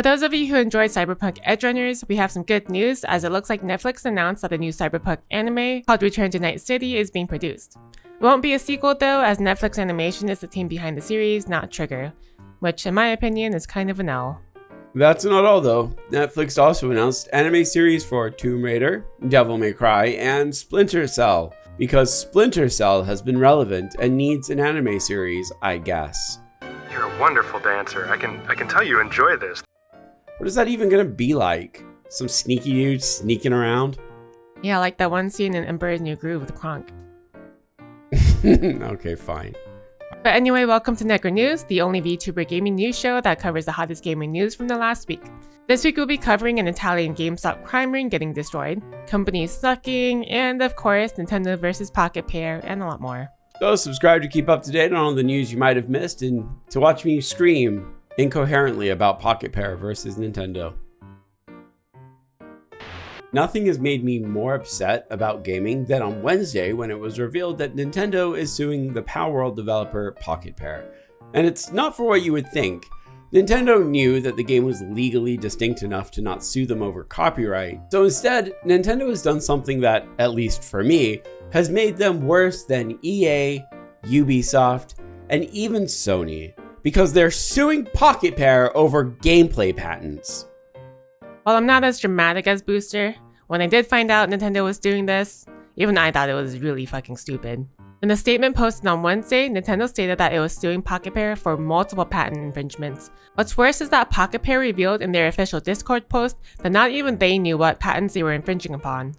For those of you who enjoyed Cyberpunk Edgerunners, we have some good news as it looks like Netflix announced that the new Cyberpunk anime called Return to Night City is being produced. It won't be a sequel though, as Netflix Animation is the team behind the series, not Trigger, which in my opinion is kind of an L. That's not all though. Netflix also announced anime series for Tomb Raider, Devil May Cry, and Splinter Cell, because Splinter Cell has been relevant and needs an anime series, I guess. You're a wonderful dancer. I can tell you enjoy this. What is that even gonna be like? Some sneaky dude sneaking around? Yeah, like that one scene in Emperor's New Groove with Kronk. Okay, fine. But anyway, welcome to Necro News, the only VTuber gaming news show that covers the hottest gaming news from the last week. This week we'll be covering an Italian GameStop crime ring getting destroyed, companies sucking, and of course, Nintendo versus Pocket Pair, and a lot more. So subscribe to keep up to date on all the news you might have missed and to watch me scream incoherently about Pocket Pair versus Nintendo. Nothing has made me more upset about gaming than on Wednesday when it was revealed that Nintendo is suing the Palworld developer Pocket Pair. And it's not for what you would think. Nintendo knew that the game was legally distinct enough to not sue them over copyright. So instead, Nintendo has done something that, at least for me, has made them worse than EA, Ubisoft, and even Sony, because they're suing Pocket Pair over gameplay patents. While I'm not as dramatic as Booster, when I did find out Nintendo was doing this, even I thought it was really fucking stupid. In a statement posted on Wednesday, Nintendo stated that it was suing Pocket Pair for multiple patent infringements. What's worse is that Pocket Pair revealed in their official Discord post that not even they knew what patents they were infringing upon.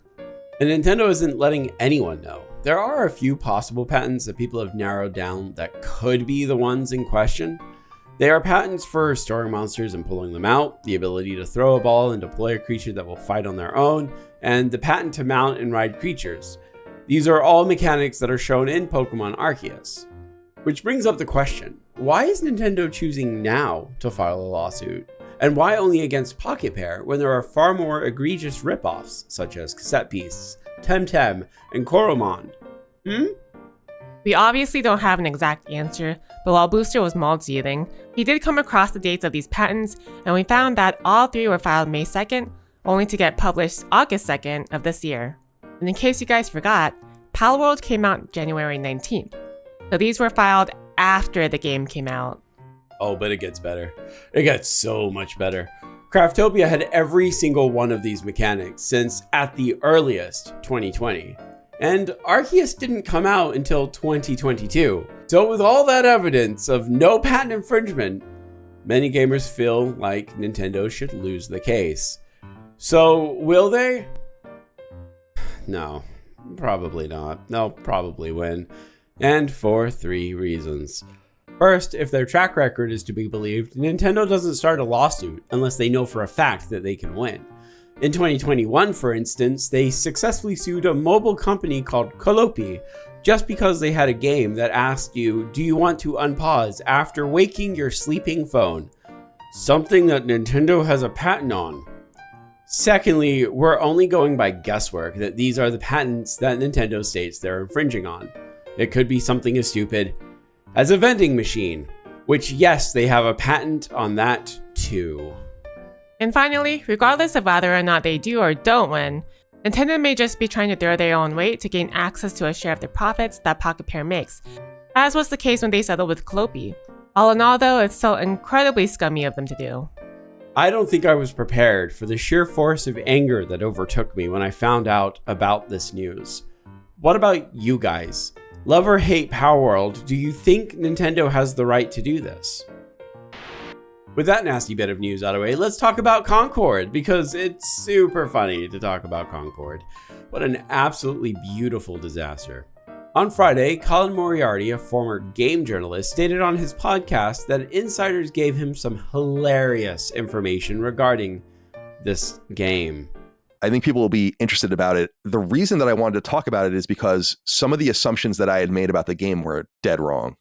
And Nintendo isn't letting anyone know. There are a few possible patents that people have narrowed down that could be the ones in question. They are patents for storing monsters and pulling them out, the ability to throw a ball and deploy a creature that will fight on their own, and the patent to mount and ride creatures. These are all mechanics that are shown in Pokemon Arceus. Which brings up the question, why is Nintendo choosing now to file a lawsuit? And why only against Pocket Pair when there are far more egregious ripoffs such as Cassette Beasts, Temtem, and Coromon? We obviously don't have an exact answer, but while Booster was mold-seething, he did come across the dates of these patents, and we found that all three were filed May 2nd, only to get published August 2nd of this year. And in case you guys forgot, Palworld came out January 19th, so these were filed after the game came out. Oh, but it gets better. It gets so much better. Craftopia had every single one of these mechanics since, at the earliest, 2020. And Arceus didn't come out until 2022. So with all that evidence of no patent infringement, many gamers feel like Nintendo should lose the case. So will they? No, probably not. They'll probably win. And for 3 reasons. First, if their track record is to be believed, Nintendo doesn't start a lawsuit unless they know for a fact that they can win. In 2021, for instance, they successfully sued a mobile company called Colopi just because they had a game that asked you, do you want to unpause after waking your sleeping phone? Something that Nintendo has a patent on. Secondly, we're only going by guesswork that these are the patents that Nintendo states they're infringing on. It could be something as stupid as a vending machine, which yes, they have a patent on that too. And finally, regardless of whether or not they do or don't win, Nintendo may just be trying to throw their own weight to gain access to a share of the profits that Pocket Pair makes, as was the case when they settled with Cloppy. All in all though, it's so incredibly scummy of them to do. I don't think I was prepared for the sheer force of anger that overtook me when I found out about this news. What about you guys? Love or hate Palworld, do you think Nintendo has the right to do this? With that nasty bit of news out of the way, let's talk about Concord, because it's super funny to talk about Concord. What an absolutely beautiful disaster. On Friday, Colin Moriarty, a former game journalist, stated on his podcast that insiders gave him some hilarious information regarding this game. I think people will be interested about it. The reason that I wanted to talk about it is because some of the assumptions that I had made about the game were dead wrong.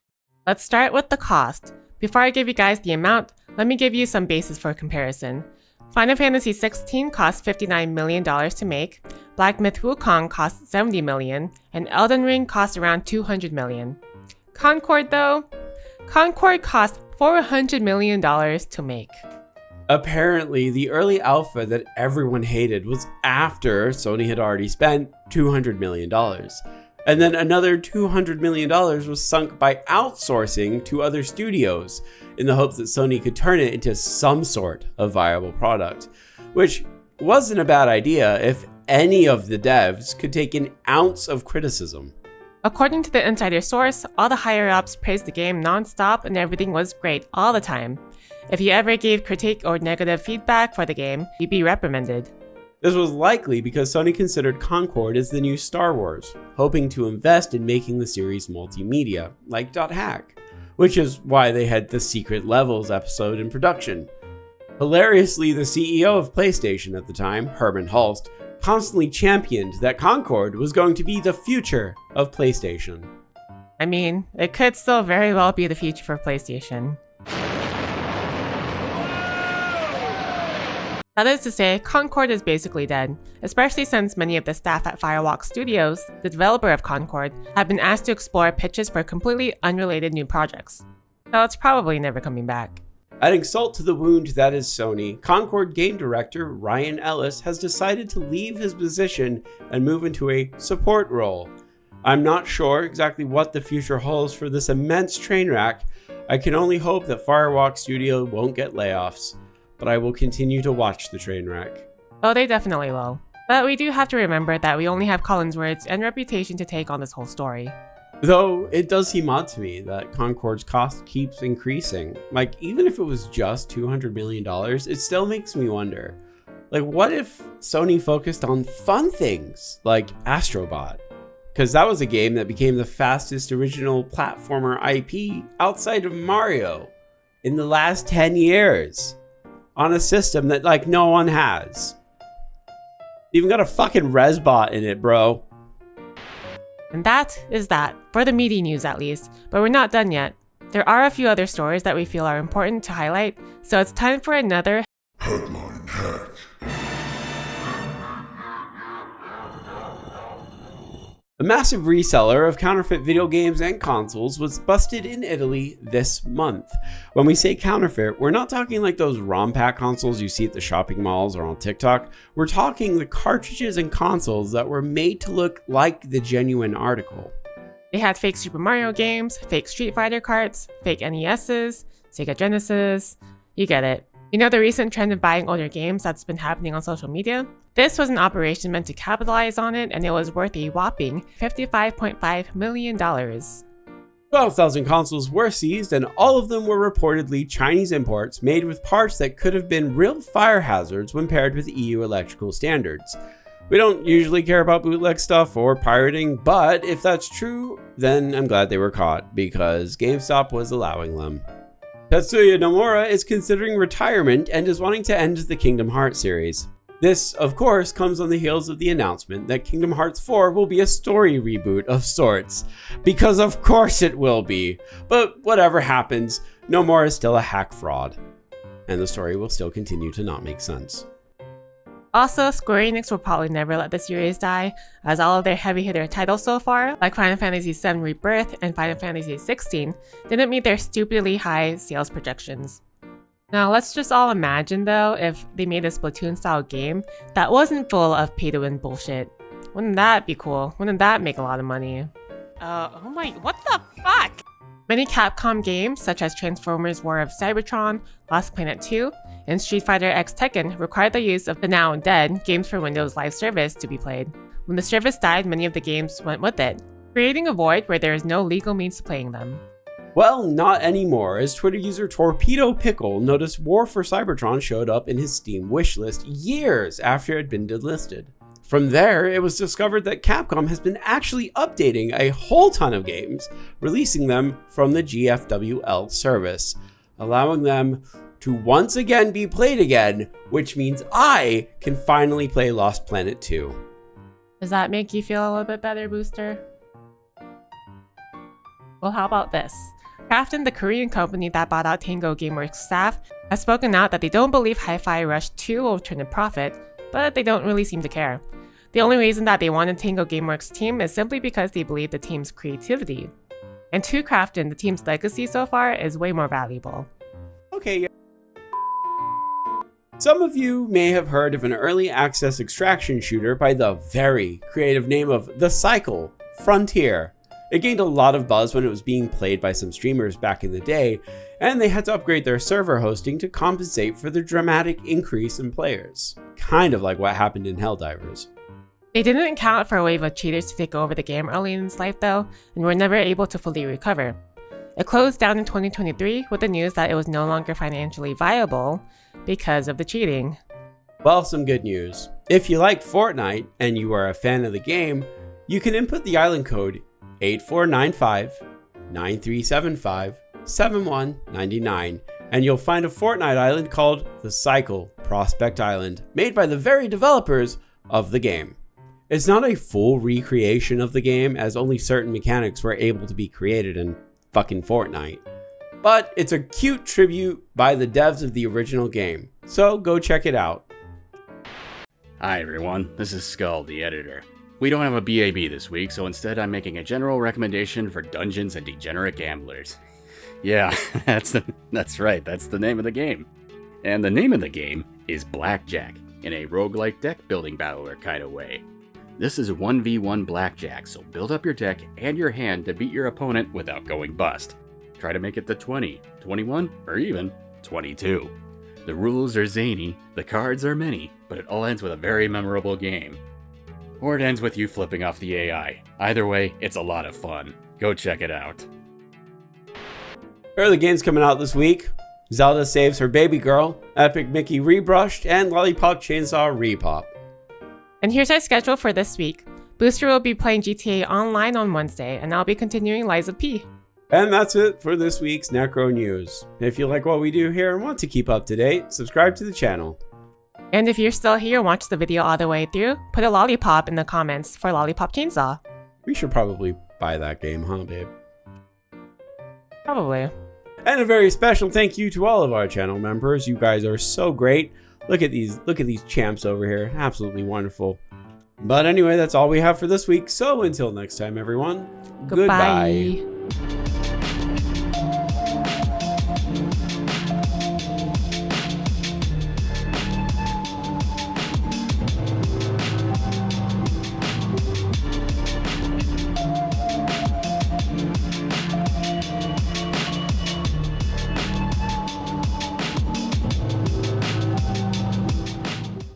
Let's start with the cost. Before I give you guys the amount, let me give you some basis for comparison. Final Fantasy XVI cost $59 million to make, Black Myth Wukong cost $70 million, and Elden Ring cost around $200 million. Concord though? Concord cost $400 million to make. Apparently, the early alpha that everyone hated was after Sony had already spent $200 million. And then another $200 million was sunk by outsourcing to other studios in the hopes that Sony could turn it into some sort of viable product, which wasn't a bad idea if any of the devs could take an ounce of criticism. According to the insider source, all the higher-ups praised the game non-stop and everything was great all the time. If you ever gave critique or negative feedback for the game, you'd be reprimanded. This was likely because Sony considered Concord as the new Star Wars, hoping to invest in making the series multimedia, like .hack, which is why they had the Secret Levels episode in production. Hilariously, the CEO of PlayStation at the time, Herman Hulst, constantly championed that Concord was going to be the future of PlayStation. I mean, it could still very well be the future for PlayStation. That is to say, Concord is basically dead, especially since many of the staff at Firewalk Studios, the developer of Concord, have been asked to explore pitches for completely unrelated new projects. So it's probably never coming back. Adding salt to the wound that is Sony, Concord game director Ryan Ellis has decided to leave his position and move into a support role. I'm not sure exactly what the future holds for this immense train wreck. I can only hope that Firewalk Studio won't get layoffs, but I will continue to watch the train wreck. Oh, they definitely will. But we do have to remember that we only have Colin's words and reputation to take on this whole story. Though it does seem odd to me that Concord's cost keeps increasing. Like, even if it was just $200 million, it still makes me wonder. Like, what if Sony focused on fun things like Astrobot? Because that was a game that became the fastest original platformer IP outside of Mario in the last 10 years. On a system that, like, no one has. Even got a fucking Resbot in it, bro. And that is that, for the meaty news at least, but we're not done yet. There are a few other stories that we feel are important to highlight, so it's time for another Headline Hack. A massive reseller of counterfeit video games and consoles was busted in Italy this month. When we say counterfeit, we're not talking like those ROM pack consoles you see at the shopping malls or on TikTok. We're talking the cartridges and consoles that were made to look like the genuine article. They had fake Super Mario games, fake Street Fighter carts, fake NESs, Sega Genesis, you get it. You know the recent trend of buying older games that's been happening on social media? This was an operation meant to capitalize on it, and it was worth a whopping $55.5 million. 12,000 consoles were seized, and all of them were reportedly Chinese imports made with parts that could have been real fire hazards when paired with EU electrical standards. We don't usually care about bootleg stuff or pirating, but if that's true, then I'm glad they were caught, because GameStop was allowing them. Tetsuya Nomura is considering retirement and is wanting to end the Kingdom Hearts series. This, of course, comes on the heels of the announcement that Kingdom Hearts 4 will be a story reboot of sorts. Because of course it will be. But whatever happens, Nomura is still a hack fraud. And the story will still continue to not make sense. Also, Square Enix will probably never let the series die, as all of their heavy hitter titles so far, like Final Fantasy VII Rebirth and Final Fantasy XVI, didn't meet their stupidly high sales projections. Now, let's just all imagine though if they made a Splatoon-style game that wasn't full of pay-to-win bullshit. Wouldn't that be cool? Wouldn't that make a lot of money? What the fuck? Many Capcom games, such as Transformers War of Cybertron, Lost Planet 2, and Street Fighter X Tekken, required the use of the now dead Games for Windows Live Service to be played. When the service died, many of the games went with it, creating a void where there is no legal means to playing them. Well, not anymore, as Twitter user Torpedo Pickle noticed War for Cybertron showed up in his Steam wishlist years after it had been delisted. From there, it was discovered that Capcom has been actually updating a whole ton of games, releasing them from the GFWL service, allowing them to once again be played again, which means I can finally play Lost Planet 2. Does that make you feel a little bit better, Booster? Well, how about this? Krafton, the Korean company that bought out Tango Gameworks staff, has spoken out that they don't believe Hi-Fi Rush 2 will turn a profit, but they don't really seem to care. The only reason that they wanted Tango Gameworks' team is simply because they believe the team's creativity. And to Krafton, the team's legacy so far is way more valuable. Okay, yeah. Some of you may have heard of an early access extraction shooter by the very creative name of The Cycle, Frontier. It gained a lot of buzz when it was being played by some streamers back in the day, and they had to upgrade their server hosting to compensate for the dramatic increase in players. Kind of like what happened in Helldivers. They didn't account for a wave of cheaters to take over the game early in its life though, and were never able to fully recover. It closed down in 2023 with the news that it was no longer financially viable because of the cheating. Well, some good news. If you like Fortnite and you are a fan of the game, you can input the island code 8495-9375-7199 and you'll find a Fortnite island called The Cycle Prospect Island, made by the very developers of the game. It's not a full recreation of the game, as only certain mechanics were able to be created in fucking Fortnite. But it's a cute tribute by the devs of the original game, so go check it out. Hi everyone, this is Skull, the editor. We don't have a BAB this week, so instead I'm making a general recommendation for Dungeons and Degenerate Gamblers. Yeah, that's right, that's the name of the game. And the name of the game is Blackjack, in a roguelike deck building battler kind of way. This is 1v1 blackjack, so build up your deck and your hand to beat your opponent without going bust. Try to make it to 20, 21, or even 22. The rules are zany, the cards are many, but it all ends with a very memorable game. Or it ends with you flipping off the AI. Either way, it's a lot of fun. Go check it out. Early games coming out this week. Zelda Saves Her Baby Girl, Epic Mickey Rebrushed, and Lollipop Chainsaw Repop. And here's our schedule for this week. Booster will be playing GTA Online on Wednesday, and I'll be continuing Liza P. And that's it for this week's Necro News. If you like what we do here and want to keep up to date, subscribe to the channel. And if you're still here and watch the video all the way through, put a lollipop in the comments for Lollipop Chainsaw. We should probably buy that game, huh, babe? Probably. And a very special thank you to all of our channel members. You guys are so great. Look at these champs over here. Absolutely wonderful. But anyway, that's all we have for this week. So until next time, everyone. Goodbye.